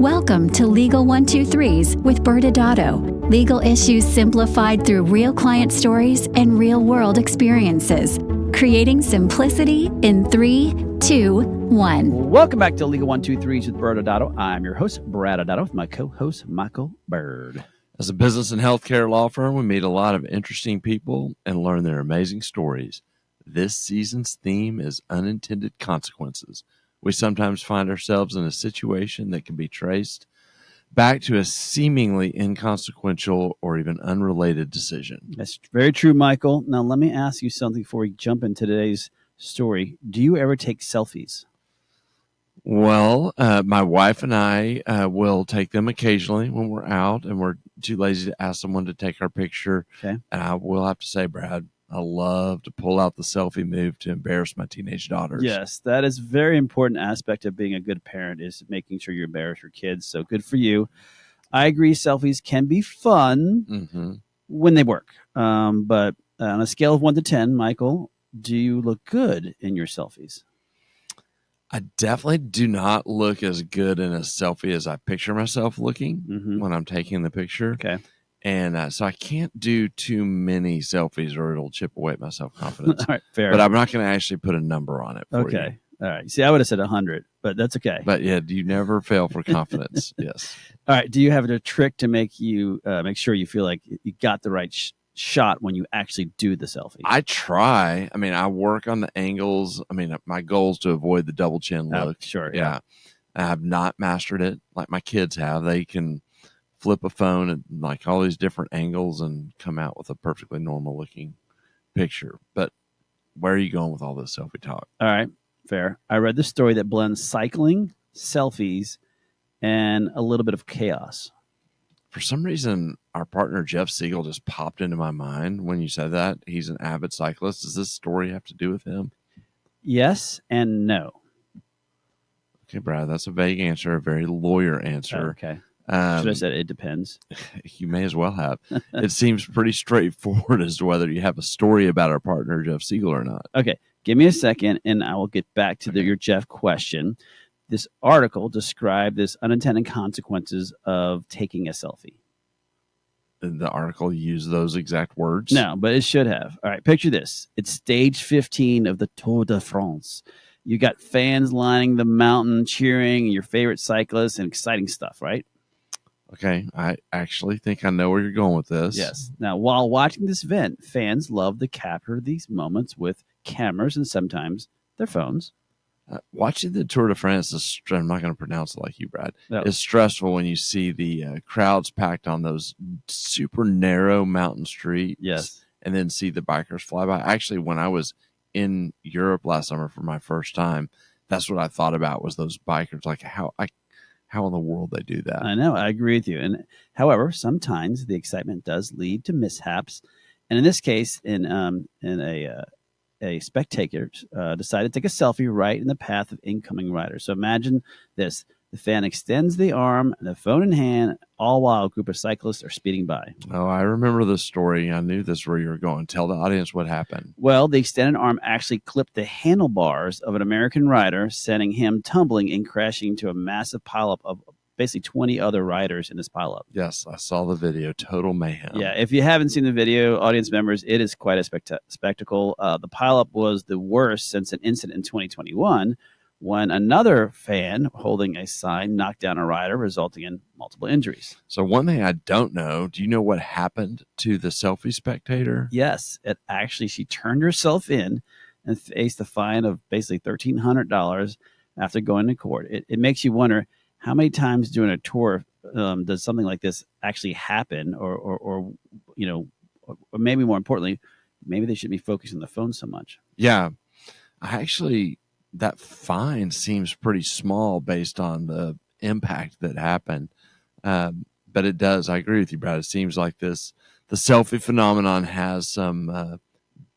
Welcome to Legal 123s with ByrdAdatto. Legal issues simplified through real client stories and real-world experiences. Creating simplicity in 3, 2, 1. Welcome back to Legal 123s with ByrdAdatto. I'm your host, ByrdAdatto, with my co-host, Michael Byrd. As a business and healthcare law firm, we meet a lot of interesting people and learn their amazing stories. This season's theme is unintended consequences. We sometimes find ourselves in a situation that can be traced back to a seemingly inconsequential or even unrelated decision. That's very true, Michael. Now, let me ask you something before we jump into today's story. Do you ever take selfies? Well, my wife and I will take them occasionally when we're out and we're too lazy to ask someone to take our picture. Okay. And I will have to say, Brad, I love to pull out the selfie move to embarrass my teenage daughters. Yes, that is a very important aspect of being a good parent, is making sure you embarrass your kids. So good for you. I agree, selfies can be fun when they work. But on a scale of 1 to 10, Michael, do you look good in your selfies? I definitely do not look as good in a selfie as I picture myself looking when I'm taking the picture. Okay. And so I can't do too many selfies or it'll chip away at my self-confidence. All right, fair. But I'm not going to actually put a number on it for you. Okay. All right. See, I would have said 100, but that's okay. But yeah, you never fail for confidence. Yes. All right. Do you have a trick to make you make sure you feel like you got the right shot when you actually do the selfie? I try. I mean, I work on the angles. I mean, my goal is to avoid the double chin look. Sure. Yeah. I have not mastered it like my kids have. They can flip a phone at like all these different angles and come out with a perfectly normal looking picture. But where are you going with all this selfie talk? All right, fair. I read the story that blends cycling, selfies, and a little bit of chaos. For some reason, our partner Jeff Siegel just popped into my mind when you said that. He's an avid cyclist. Does this story have to do with him? Yes and no. Okay, Brad, that's a vague answer, a very lawyer answer. Okay. Should I said it depends? You may as well have. It seems pretty straightforward as to whether you have a story about our partner Jeff Siegel or not. Okay, give me a second, and I will get back to your Jeff question. This article described this unintended consequences of taking a selfie. Did the article use those exact words? No, but it should have. All right, picture this. It's stage 15 of the Tour de France. You got fans lining the mountain, cheering, your favorite cyclists, and exciting stuff, right? Okay, I actually think I know where you're going with this. Yes. Now, while watching this event, fans love to capture these moments with cameras and sometimes their phones. Watching the Tour de France is, I'm not going to pronounce it like you, Brad. No. It's stressful when you see the crowds packed on those super narrow mountain streets. Yes. And then see the bikers fly by. Actually, when I was in Europe last summer for my first time, that's what I thought about was those bikers, like how in the world they do that. I know. I agree with you. And however, sometimes the excitement does lead to mishaps. And in this case, a spectator decided to take a selfie right in the path of incoming riders. So imagine this. The fan extends the arm, the phone in hand, all while a group of cyclists are speeding by. Oh, I remember this story. I knew this where you were going. Tell the audience what happened. Well, the extended arm actually clipped the handlebars of an American rider, sending him tumbling and crashing into a massive pileup of basically 20 other riders in this pileup. Yes, I saw the video. Total mayhem. Yeah, if you haven't seen the video, audience members, it is quite a spectacle. The pileup was the worst since an incident in 2021 when another fan holding a sign knocked down a rider, resulting in multiple injuries. So one thing I don't know, do you know what happened to the selfie spectator? Yes, she turned herself in and faced a fine of basically $1,300 after going to court. It makes you wonder how many times during a tour does something like this actually happen, or maybe more importantly, maybe they should be focusing on the phone so much. Yeah, that fine seems pretty small based on the impact that happened. But it does. I agree with you, Brad. It seems like the selfie phenomenon has some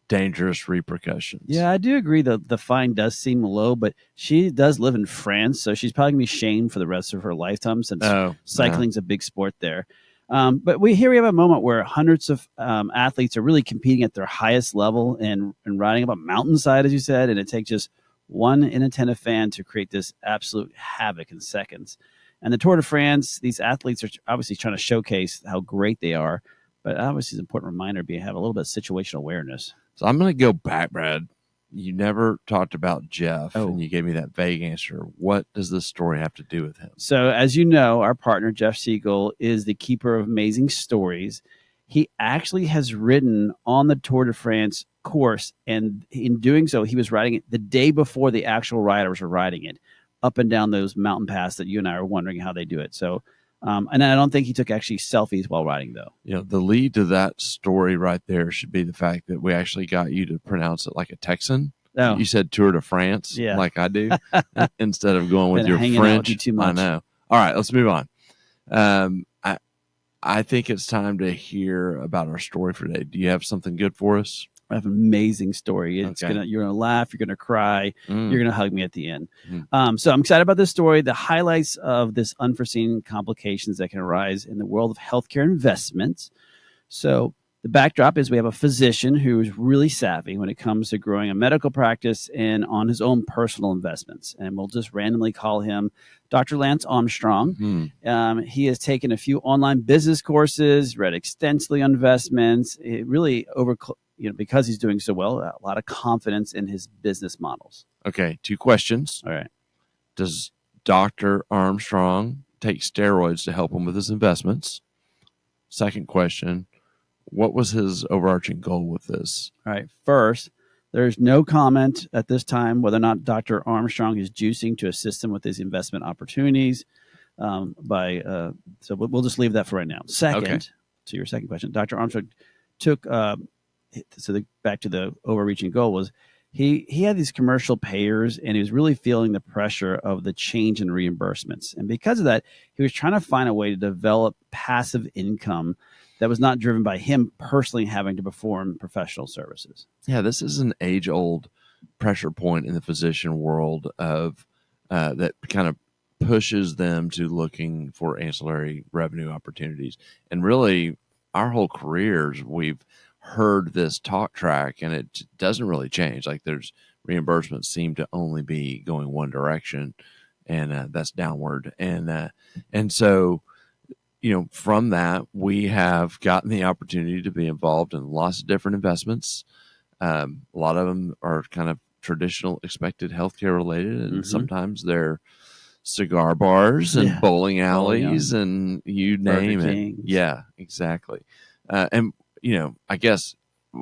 dangerous repercussions. Yeah, I do agree that the fine does seem low, but she does live in France, so she's probably going to be shamed for the rest of her lifetime since cycling's a big sport there. But here we have a moment where hundreds of athletes are really competing at their highest level and riding up a mountainside, as you said, and it takes just one inattentive fan to create this absolute havoc in seconds. And the Tour de France, these athletes are obviously trying to showcase how great they are, but obviously it's an important reminder to have a little bit of situational awareness. So I'm going to go back, Brad. You never talked about Jeff, Oh. and you gave me that vague answer. What does this story have to do with him? So as you know, our partner, Jeff Siegel, is the keeper of amazing stories. He actually has ridden on the Tour de France course, and in doing so, he was riding it the day before the actual riders were riding it up and down those mountain paths that you and I are wondering how they do it. So, and I don't think he took actually selfies while riding, though. You know, the lead to that story right there should be the fact that we actually got you to pronounce it like a Texan. Oh. You said Tour de France, Yeah. like I do, instead of going with Been your hanging out French. with you too much. I know. All right, let's move on. I think it's time to hear about our story for today. Do you have something good for us? I have an amazing story. Okay. You're gonna laugh. You're gonna cry. You're gonna hug me at the end. Mm. So I'm excited about this story. The highlights of this unforeseen complications that can arise in the world of healthcare investments. So the backdrop is we have a physician who is really savvy when it comes to growing a medical practice and on his own personal investments. And we'll just randomly call him Dr. Lance Armstrong. He has taken a few online business courses, read extensively on investments. It really because he's doing so well, a lot of confidence in his business models. Okay, 2 questions. All right. Does Dr. Armstrong take steroids to help him with his investments? Second question, what was his overarching goal with this? All right. First, there's no comment at this time whether or not Dr. Armstrong is juicing to assist him with his investment opportunities. So we'll just leave that for right now. Second, to your second question, Dr. Armstrong took back to the overreaching goal was he had these commercial payers, and he was really feeling the pressure of the change in reimbursements. And because of that, he was trying to find a way to develop passive income that was not driven by him personally having to perform professional services. Yeah, this is an age-old pressure point in the physician world of that kind of pushes them to looking for ancillary revenue opportunities. And really, our whole careers, we've heard this talk track, and it doesn't really change. Like, there's reimbursements seem to only be going one direction, and that's downward. And so, from that, we have gotten the opportunity to be involved in lots of different investments. A lot of them are kind of traditional expected healthcare related, and sometimes they're cigar bars and bowling alleys and you name it. Yeah, exactly. And I guess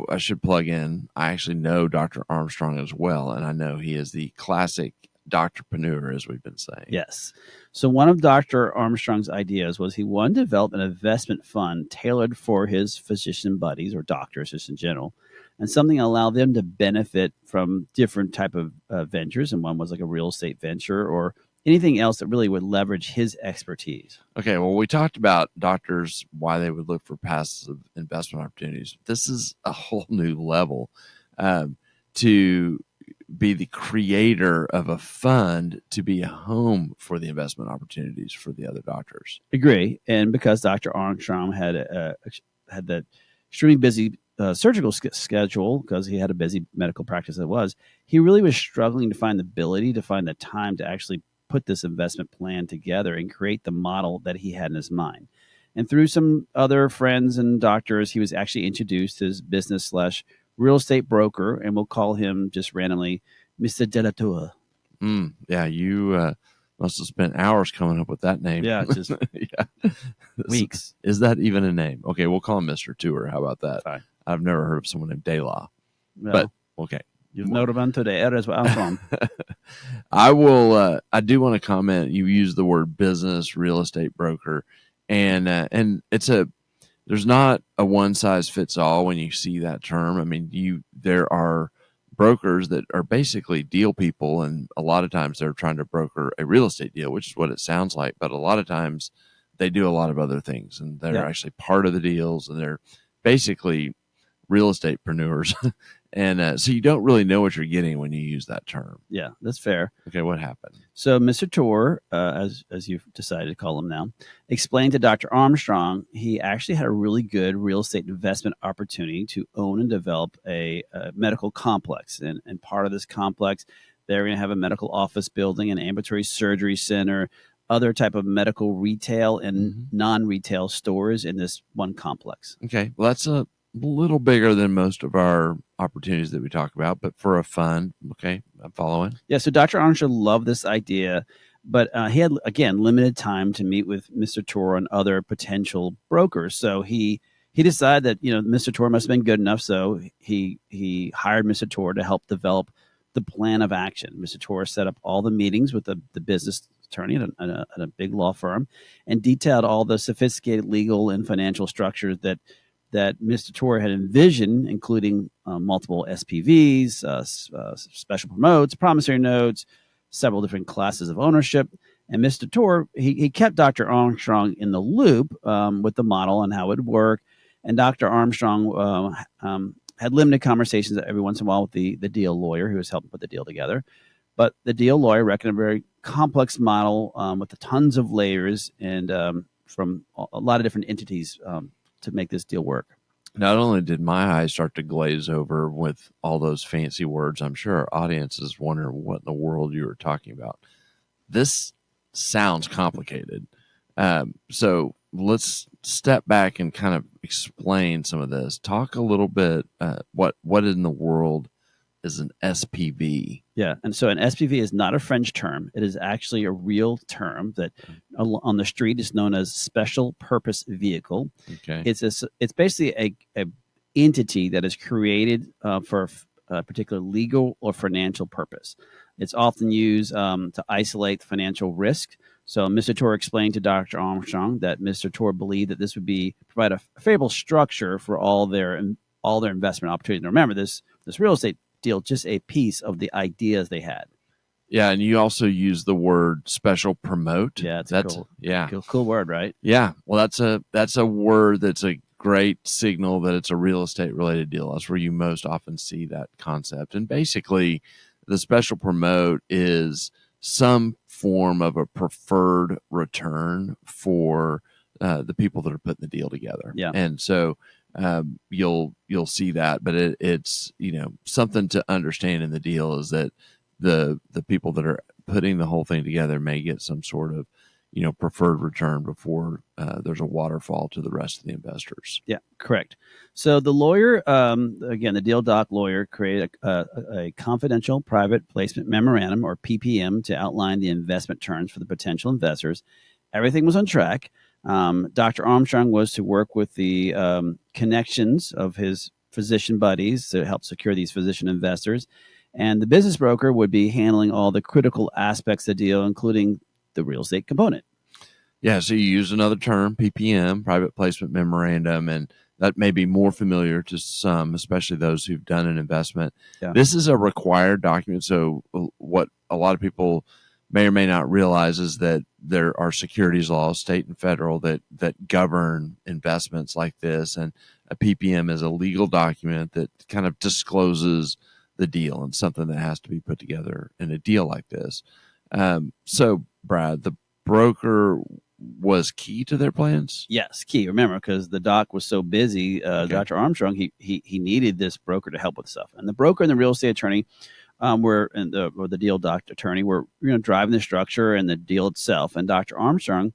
I should plug in, I actually know Dr. Armstrong as well, and I know he is the classic doctorpreneur, as we've been saying. Yes. So one of Dr. Armstrong's ideas was he wanted to develop an investment fund tailored for his physician buddies, or doctors just in general, and something that allowed them to benefit from different type of ventures. And one was like a real estate venture or anything else that really would leverage his expertise. Okay, well, we talked about doctors, why they would look for passive investment opportunities. This is a whole new level to be the creator of a fund to be a home for the investment opportunities for the other doctors. Agree. And because Dr. Armstrong had that extremely busy surgical schedule, because he had a busy medical practice he really was struggling to find the ability to find the time to actually put this investment plan together and create the model that he had in his mind. And through some other friends and doctors, he was actually introduced to his business/real estate broker, and we'll call him just randomly Mr. ByrdAdatto. Yeah, you must have spent hours coming up with that name. Yeah, just weeks. Is that even a name? Okay, we'll call him Mr. Tour. How about that? Fine. I've never heard of someone named Dela. No. But, okay. You've noted on today. That is where I'm from. I do want to comment. You use the word business real estate broker, and there's not a one size fits all when you see that term. I mean, there are brokers that are basically deal people, and a lot of times they're trying to broker a real estate deal, which is what it sounds like. But a lot of times they do a lot of other things, and they're actually part of the deals, and they're basically real estatepreneurs. And so you don't really know what you're getting when you use that term. Yeah, that's fair. Okay, what happened? So Mr. Tour, as you've decided to call him now, explained to Dr. Armstrong he actually had a really good real estate investment opportunity to own and develop a medical complex. And part of this complex, they're going to have a medical office building, an ambulatory surgery center, other type of medical retail and non-retail stores in this one complex. Okay. Well, that's a little bigger than most of our opportunities that we talk about, but for a fund. Okay. I'm following. Yeah. So Dr. Armstrong loved this idea, but he had, again, limited time to meet with Mr. Tor and other potential brokers. So he decided that, Mr. Tor must have been good enough. So he hired Mr. Tor to help develop the plan of action. Mr. Tor set up all the meetings with the business attorney at a big law firm and detailed all the sophisticated legal and financial structures that Mr. Tor had envisioned, including multiple SPVs, special promotes, promissory notes, several different classes of ownership. And Mr. Tor, he kept Dr. Armstrong in the loop with the model and how it would work. And Dr. Armstrong had limited conversations every once in a while with the deal lawyer who was helping put the deal together. But the deal lawyer reckoned a very complex model with tons of layers and from a lot of different entities to make this deal work. Not only did my eyes start to glaze over with all those fancy words, I'm sure our audience is wondering what in the world you were talking about. This sounds complicated. So let's step back and kind of explain some of this. Talk a little bit what in the world is an SPV? Yeah, and so an SPV is not a French term. It is actually a real term that on the street is known as special purpose vehicle. Okay. It's basically a entity that is created for a particular legal or financial purpose. It's often used to isolate financial risk. So Mr. Tor explained to Dr. Armstrong that Mr. Tor believed that this would provide a favorable structure for all their investment opportunities. Now remember, this real estate deal just a piece of the ideas they had. Yeah, and you also use the word special promote. Yeah, that's cool word, right? Yeah, well, that's a word that's a great signal that it's a real estate related deal. That's where you most often see that concept. And basically, the special promote is some form of a preferred return for the people that are putting the deal together. Yeah, and so you'll see that, but it's something to understand in the deal is that the people that are putting the whole thing together may get some sort of preferred return before there's a waterfall to the rest of the investors. Yeah, correct. So the lawyer, again, the deal doc lawyer created a confidential private placement memorandum, or PPM, to outline the investment terms for the potential investors. Everything was on track. Dr. Armstrong was to work with the connections of his physician buddies to help secure these physician investors. And the business broker would be handling all the critical aspects of the deal, including the real estate component. Yeah, so you use another term, PPM, private placement memorandum, and that may be more familiar to some, especially those who've done an investment. Yeah. This is a required document. So what a lot of people may or may not realize is that there are securities laws, state and federal, that govern investments like this. And a PPM is a legal document that kind of discloses the deal and something that has to be put together in a deal like this. So, Brad, the broker was key to their plans? Yes, key. Remember, because the doc was so busy, okay. Dr. Armstrong, he needed this broker to help with stuff. And the broker and the real estate attorney or the deal doc attorney were driving the structure and the deal itself. And Dr. Armstrong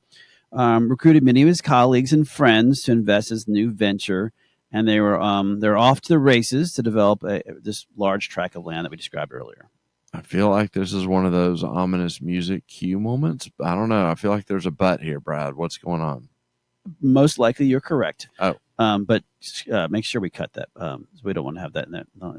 recruited many of his colleagues and friends to invest in his new venture. And they're off to the races to develop this large tract of land that we described earlier. I feel like this is one of those ominous music cue moments. I don't know. I feel like there's a but here, Brad. What's going on? Most likely you're correct. Oh. But make sure we cut that. We don't want to have that in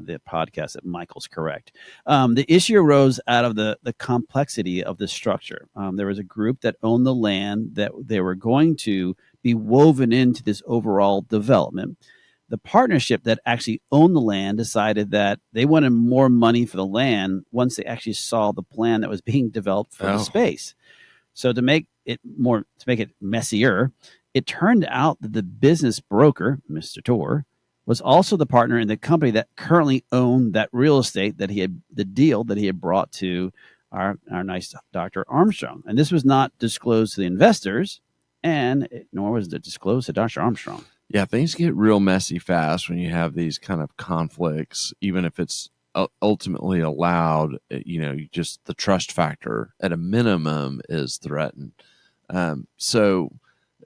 the podcast that Michael's correct. The issue arose out of the complexity of the structure. There was a group that owned the land that they were going to be woven into this overall development. The partnership that actually owned the land decided that they wanted more money for the land once they actually saw the plan that was being developed for the space. So to make it messier, it turned out that the business broker, Mr. Tor, was also the partner in the company that currently owned that real estate that the deal that he had brought to our nice Dr. Armstrong. And this was not disclosed to the investors, nor was it disclosed to Dr. Armstrong. Yeah, things get real messy fast when you have these kind of conflicts, even if it's ultimately allowed, just the trust factor at a minimum is threatened. So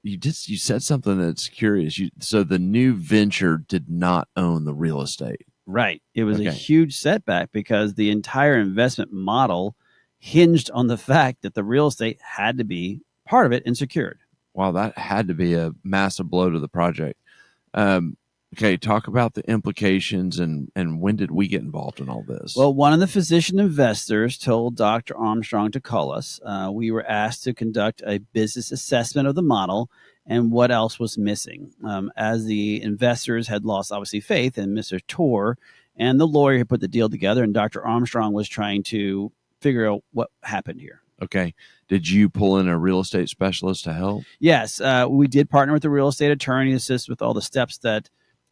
you said something that's curious. So the new venture did not own the real estate. Right. It was a Okay. huge setback because the entire investment model hinged on the fact that the real estate had to be part of it and secured. Wow, that had to be a massive blow to the project. Okay, talk about the implications and when did we get involved in all this? Well, one of the physician investors told Dr. Armstrong to call us. We were asked to conduct a business assessment of the model and what else was missing. As the investors had lost, obviously, faith in Mr. Torr and the lawyer who put the deal together, and Dr. Armstrong was trying to figure out what happened here. Okay. Did you pull in a real estate specialist to help? Yes, we did partner with a real estate attorney to assist with all the steps to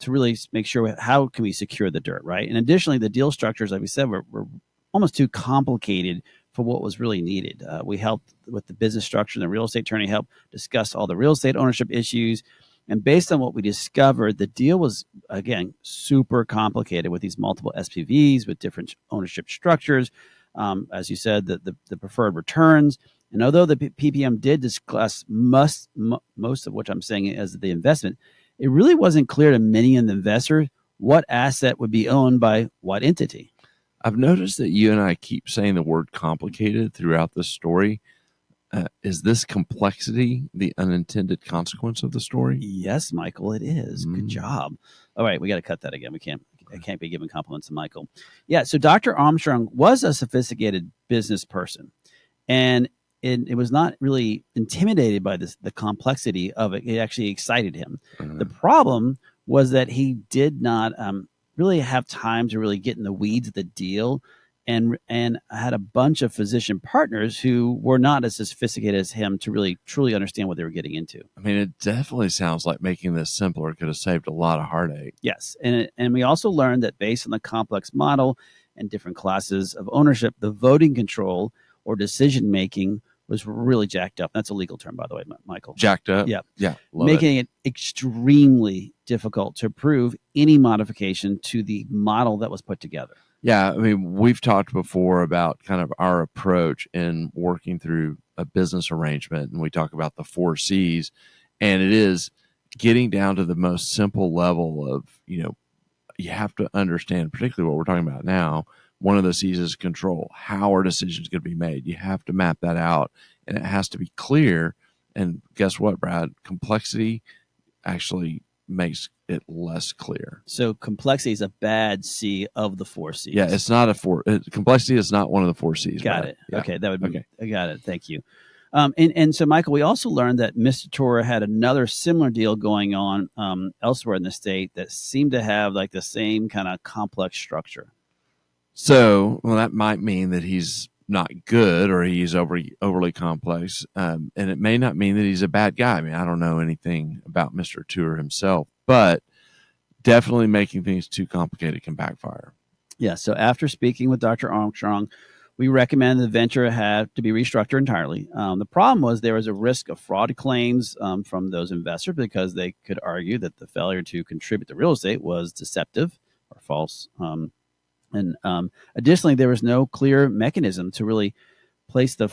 really make sure how can we secure the dirt, right? And additionally, the deal structures, like we said, were almost too complicated for what was really needed. We helped with the business structure, and the real estate attorney helped discuss all the real estate ownership issues. And based on what we discovered, the deal was, again, super complicated with these multiple SPVs with different ownership structures. As you said, the preferred returns. And although the PPM did discuss most of what I'm saying as the investment, it really wasn't clear to many of the investors what asset would be owned by what entity. I've noticed that you and I keep saying the word complicated throughout this story. Is this complexity the unintended consequence of the story? Yes, Michael, it is. Good job. All right, we got to cut that again. I can't be giving compliments to Michael. Yeah, so Dr. Armstrong was a sophisticated business person, and it was not really intimidated by the complexity of it. It actually excited him. The problem was that he did not really have time to really get in the weeds of the deal, and had a bunch of physician partners who were not as sophisticated as him to really truly understand what they were getting into. I mean, it definitely sounds like making this simpler could have saved a lot of heartache. Yes, and we also learned that based on the complex model and different classes of ownership, the voting control or decision making was really jacked up. That's a legal term, by the way, Michael. Jacked up? Yeah. Yeah. Making it extremely difficult to approve any modification to the model that was put together. Yeah. I mean, we've talked before about kind of our approach in working through a business arrangement, and we talk about the 4 C's, and it is getting down to the most simple level of, you have to understand, particularly what we're talking about now. One of the C's is control. How are decisions going to be made? You have to map that out, and it has to be clear. And guess what, Brad? Complexity actually makes it less clear. So complexity is a bad C of the 4 C's. Yeah, it's not complexity is not one of the 4 C's. Got Brad. it. Yeah. Okay, that would be. Okay. I got it. Thank you. And so, Michael, we also learned that Mr. Torr had another similar deal going on elsewhere in the state that seemed to have like the same kind of complex structure. So, well, that might mean that he's not good or he's overly complex. And it may not mean that he's a bad guy. I mean, I don't know anything about Mr. Torr himself, but definitely making things too complicated can backfire. Yeah. So after speaking with Dr. Armstrong, we recommend the venture had to be restructured entirely. The problem was there was a risk of fraud claims from those investors because they could argue that the failure to contribute to real estate was deceptive or false. And additionally, there was no clear mechanism to really place to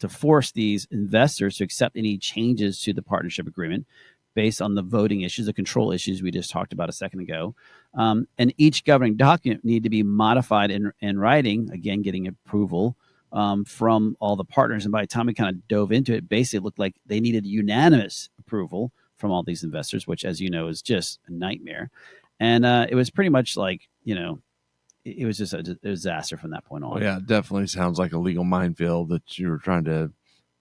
force these investors to accept any changes to the partnership agreement based on the voting issues, the control issues we just talked about a second ago. And each governing document need to be modified in writing, again, getting approval from all the partners. And by the time we kind of dove into it, basically it looked like they needed unanimous approval from all these investors, which, as you know, is just a nightmare. And it was pretty much like, it was just a disaster from that point on. Well, yeah, it definitely sounds like a legal minefield that you were trying to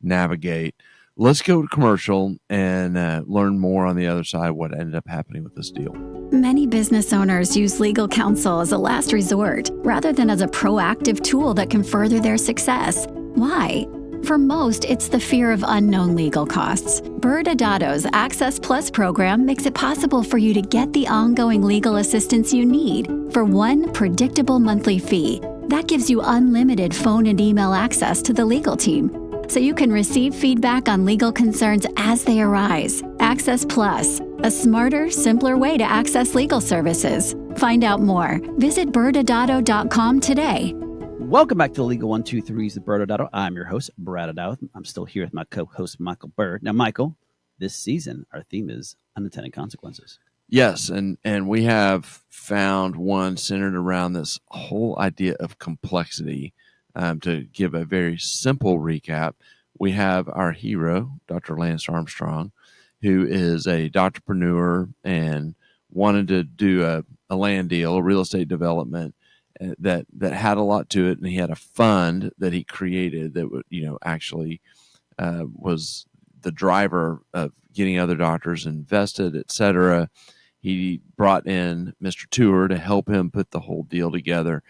navigate. Let's go to commercial and learn more on the other side what ended up happening with this deal. Many business owners use legal counsel as a last resort rather than as a proactive tool that can further their success. Why? For most, it's the fear of unknown legal costs. ByrdAdatto's Access Plus program makes it possible for you to get the ongoing legal assistance you need for one predictable monthly fee. That gives you unlimited phone and email access to the legal team, so you can receive feedback on legal concerns as they arise. Access Plus, a smarter, simpler way to access legal services. Find out more. Visit ByrdAdatto.com today. Welcome back to the Legal 123s with ByrdAdatto. I'm your host, ByrdAdatto. I'm still here with my co-host, Michael Byrd. Now, Michael, this season, our theme is unintended consequences. Yes, and we have found one centered around this whole idea of complexity. To give a very simple recap, we have our hero, Dr. Lance Armstrong, who is a doctorpreneur and wanted to do a land deal, a real estate development that had a lot to it, and he had a fund that he created that would, actually was the driver of getting other doctors invested, et cetera. He brought in Mr. Tour to help him put the whole deal together.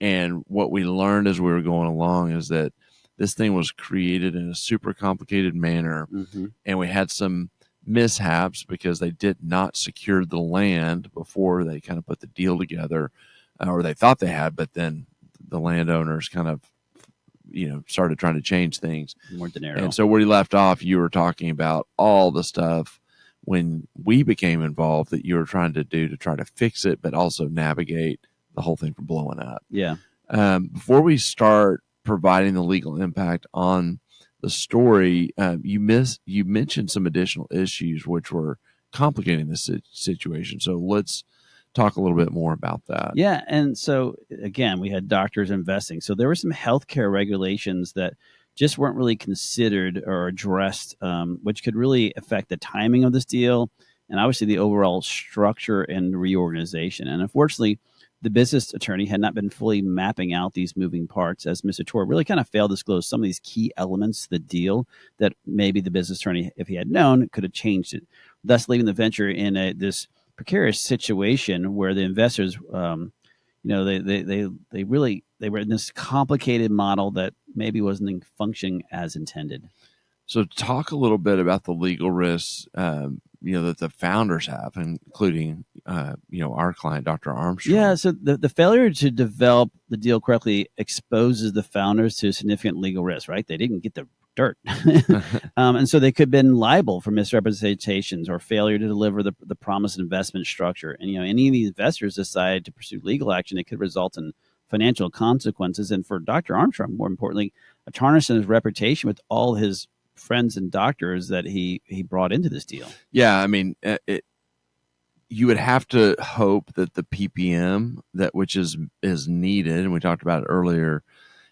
And what we learned as we were going along is that this thing was created in a super complicated manner. Mm-hmm. And we had some mishaps because they did not secure the land before they kind of put the deal together, or they thought they had, but then the landowners kind of, started trying to change things. More dinero. And so where you left off, you were talking about all the stuff when we became involved that you were trying to do to try to fix it, but also navigate the whole thing from blowing up. Yeah. Before we start providing the legal impact on the story, you mentioned some additional issues which were complicating this situation. So let's talk a little bit more about that. Yeah. And so, again, we had doctors investing. So there were some healthcare regulations that just weren't really considered or addressed, which could really affect the timing of this deal and obviously the overall structure and reorganization. And unfortunately, the business attorney had not been fully mapping out these moving parts, as Mr. Tor really kind of failed to disclose some of these key elements to the deal that maybe the business attorney, if he had known, could have changed it, thus leaving the venture in this precarious situation where the investors, they were in this complicated model that maybe wasn't functioning as intended. So talk a little bit about the legal risks, that the founders have, including, our client, Dr. Armstrong. Yeah. So the failure to develop the deal correctly exposes the founders to significant legal risk, right? They didn't get the dirt. And so they could have been liable for misrepresentations or failure to deliver the promised investment structure. And, any of these investors decide to pursue legal action, it could result in financial consequences. And for Dr. Armstrong, more importantly, a tarnish in his reputation with all his friends and doctors that he brought into this deal. Yeah. I mean, you would have to hope that the PPM which is needed, and we talked about it earlier,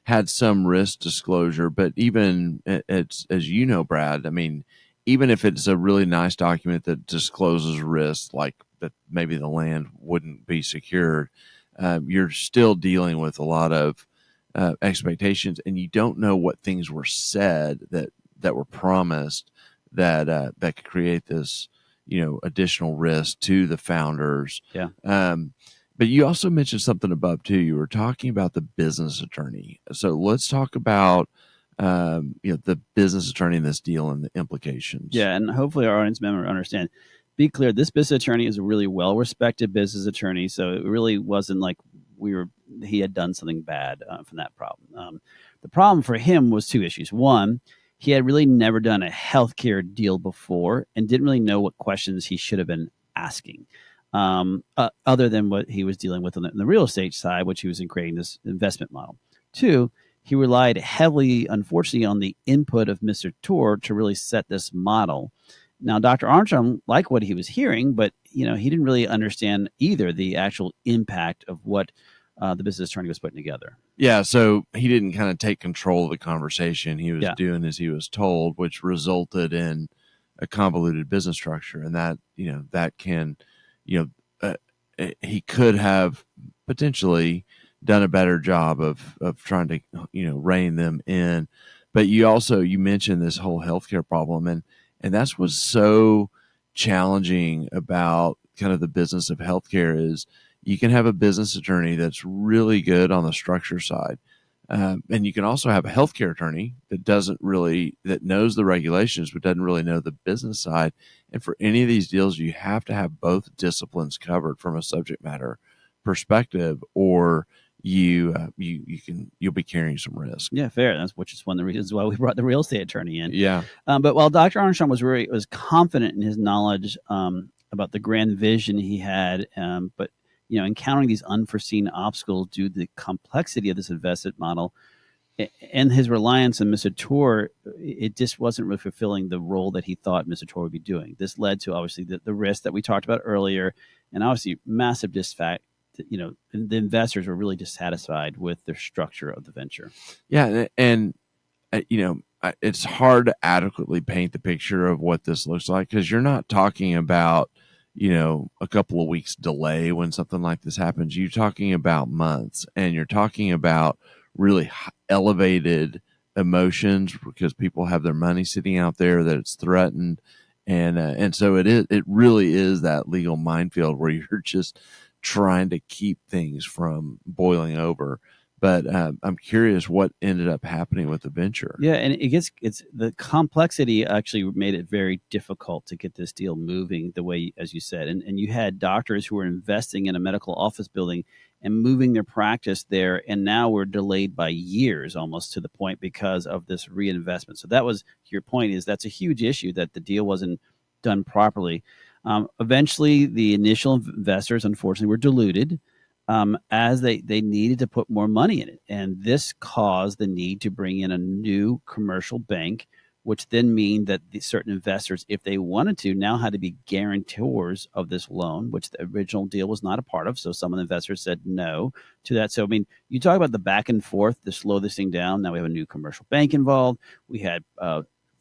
had some risk disclosure. But even it's, as you know, Brad, I mean, even if it's a really nice document that discloses risks, like that maybe the land wouldn't be secured, you're still dealing with a lot of expectations, and you don't know what things were said that were promised that could create this, additional risk to the founders. Yeah. But you also mentioned something above too. You were talking about the business attorney. So let's talk about the business attorney in this deal and the implications. Yeah, and hopefully our audience member understand. Be clear, this business attorney is a really well-respected business attorney, so it really wasn't like he had done something bad from that problem. The problem for him was two issues. One, he had really never done a healthcare deal before and didn't really know what questions he should have been asking. Other than what he was dealing with on the real estate side, which he was in creating this investment model. Two, he relied heavily, unfortunately, on the input of Mr. Tor to really set this model. Now, Dr. Armstrong liked what he was hearing, but he didn't really understand either the actual impact of what the business attorney was putting together. Yeah, so he didn't kind of take control of the conversation. He was doing as he was told, which resulted in a convoluted business structure, and that can. He could have potentially done a better job of trying to, rein them in. But you mentioned this whole healthcare problem, and that's what's so challenging about kind of the business of healthcare is you can have a business attorney that's really good on the structure side. And you can also have a healthcare attorney that knows the regulations, but doesn't really know the business side. And for any of these deals, you have to have both disciplines covered from a subject matter perspective, or you'll be carrying some risk. Yeah, fair. Which is one of the reasons why we brought the real estate attorney in. Yeah. But while Dr. Armstrong was confident in his knowledge about the grand vision he had, but encountering these unforeseen obstacles due to the complexity of this investment model and his reliance on Mr. Tour, it just wasn't really fulfilling the role that he thought Mr. Tour would be doing. This led to obviously the risk that we talked about earlier, and obviously massive disfact. The investors were really dissatisfied with the structure of the venture. Yeah, and it's hard to adequately paint the picture of what this looks like because you're not talking about a couple of weeks delay when something like this happens. You're talking about months, and you're talking about really elevated emotions because people have their money sitting out there that it's threatened, and so it really is that legal minefield where you're just trying to keep things from boiling over. But I'm curious what ended up happening with the venture. Yeah, and it's the complexity actually made it very difficult to get this deal moving the way, as you said. And you had doctors who were investing in a medical office building and moving their practice there, and now we're delayed by years almost to the point because of this reinvestment. So that was your point, is that's a huge issue that the deal wasn't done properly. Eventually, the initial investors, unfortunately, were diluted. As they needed to put more money in it. And this caused the need to bring in a new commercial bank, which then mean that the certain investors, if they wanted to, now had to be guarantors of this loan, which the original deal was not a part of. So some of the investors said no to that. So, I mean, you talk about the back and forth to slow this thing down. Now we have a new commercial bank involved. We had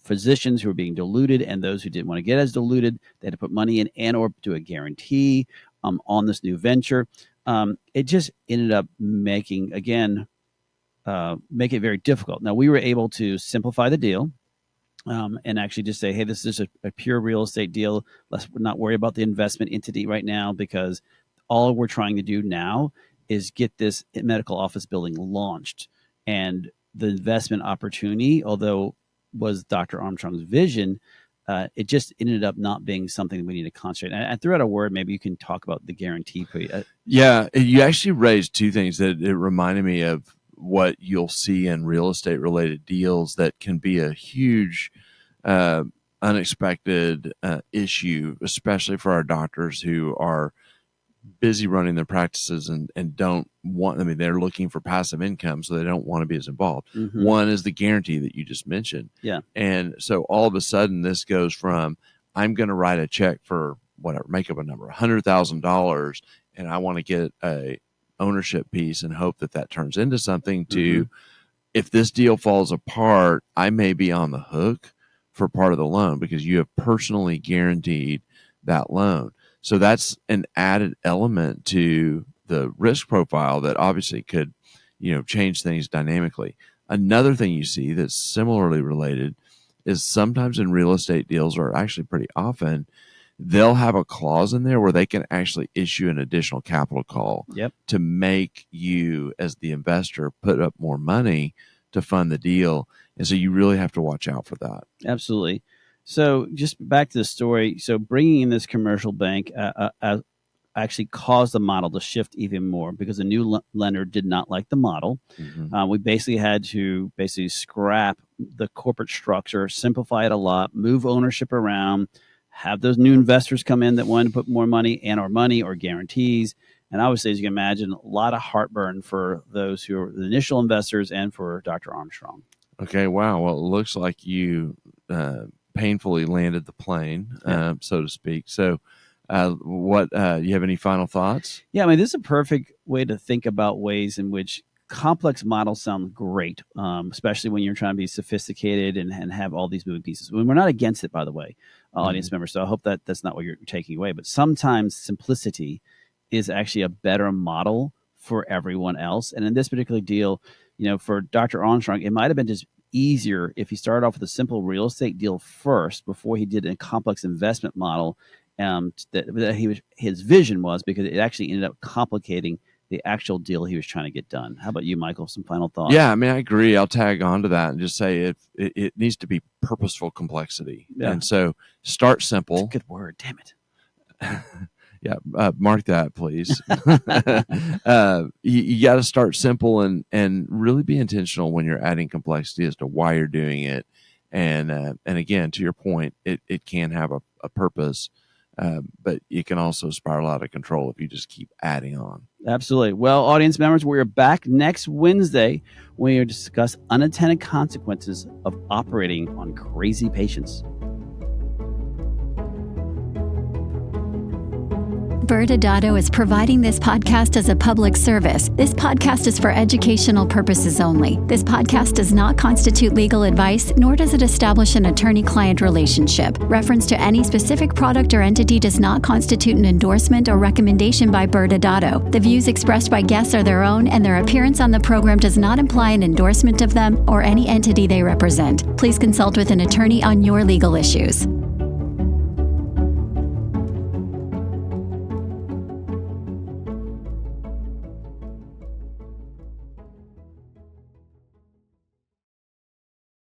physicians who were being diluted, and those who didn't want to get as diluted, they had to put money in and or do a guarantee on this new venture. It just ended up making it very difficult. Now, we were able to simplify the deal and actually just say, hey, this is a pure real estate deal. Let's not worry about the investment entity right now, because all we're trying to do now is get this medical office building launched. And the investment opportunity, although was Dr. Armstrong's vision, it just ended up not being something that we need to concentrate. I threw out a word. Maybe you can talk about the guarantee. Yeah, you actually raised two things that it reminded me of what you'll see in real estate related deals that can be a huge unexpected issue, especially for our doctors who are busy running their practices and don't want, I mean, they're looking for passive income, so they don't want to be as involved. Mm-hmm. One is the guarantee that you just mentioned. Yeah. And so all of a sudden this goes from, I'm going to write a check for whatever, make up a number, $100,000, and I want to get a ownership piece and hope that turns into something to, if this deal falls apart, I may be on the hook for part of the loan because you have personally guaranteed that loan. So that's an added element to the risk profile that obviously could, change things dynamically. Another thing you see that's similarly related is sometimes in real estate deals, or actually pretty often, they'll have a clause in there where they can actually issue an additional capital call to make you, as the investor, put up more money to fund the deal. And so you really have to watch out for that. Absolutely. So just back to the story. So bringing in this commercial bank actually caused the model to shift even more because the new lender did not like the model. Mm-hmm. We basically had to scrap the corporate structure, simplify it a lot, move ownership around, have those new investors come in that wanted to put more money or guarantees. And obviously, as you can imagine, a lot of heartburn for those who are the initial investors and for Dr. Armstrong. Okay, wow. Well, it looks like you painfully landed the plane, so to speak. So you have any final thoughts? Yeah, I mean, this is a perfect way to think about ways in which complex models sound great, especially when you're trying to be sophisticated and have all these moving pieces. We're not against it, by the way, audience members. So I hope that's not what you're taking away. But sometimes simplicity is actually a better model for everyone else. And in this particular deal, for Dr. Armstrong, it might have been just easier if he started off with a simple real estate deal first before he did a complex investment model. His vision was, because it actually ended up complicating the actual deal he was trying to get done. How about you, Michael? Some final thoughts? Yeah, I mean, I agree. I'll tag on to that and just say it needs to be purposeful complexity. Yeah. And so start simple. That's a good word. Damn it. Yeah, mark that, please. You got to start simple and really be intentional when you're adding complexity as to why you're doing it. And again, to your point, it can have a purpose but you can also spiral out of control if you just keep adding on. Absolutely. Well, audience members, we're back next Wednesday when we discuss unintended consequences of operating on crazy patients. ByrdAdatto is providing this podcast as a public service. This podcast is for educational purposes only. This podcast does not constitute legal advice, nor does it establish an attorney-client relationship. Reference to any specific product or entity does not constitute an endorsement or recommendation by ByrdAdatto. The views expressed by guests are their own, and their appearance on the program does not imply an endorsement of them or any entity they represent. Please consult with an attorney on your legal issues.